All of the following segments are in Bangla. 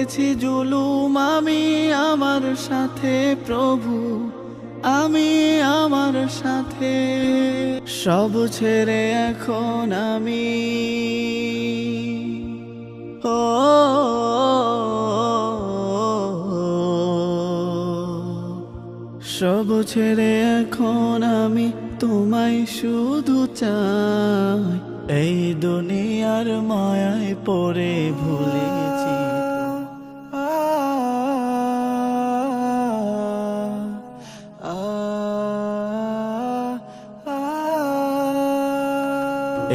করেছি জুলুম আমি আমার সাথে প্রভু, আমি আমার সাথে। সব ছেড়ে এখন আমি ও সব ছেড়ে এখন আমি তোমায় শুধু চাই। এই দুনিয়ার মায়ায় পড়ে ভুলেছি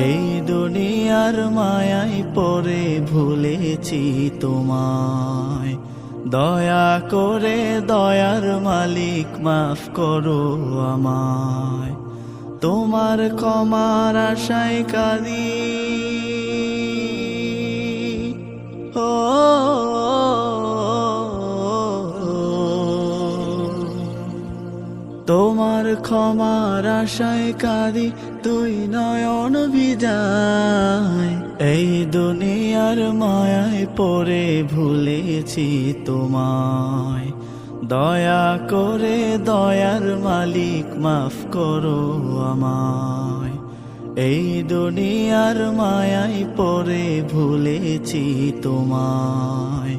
এই দুনিয়ার মায়ায় পড়ে ভুলেছি তোমায়। দয়া করে দয়ার মালিক মাফ করো আমায়। তোমার ক্ষমার আশায় কাঁদি ও তোমার ক্ষমার আশায় কাঁদি, তুই নয়ন ভিজায়। এই দুনিয়ার মায়ায় পড়ে ভুলেছি তোমায়। দয়া করে দয়ার মালিক মাফ করো আমায়। এই দুনিয়ার মায়ায় পড়ে ভুলেছি তোমায়।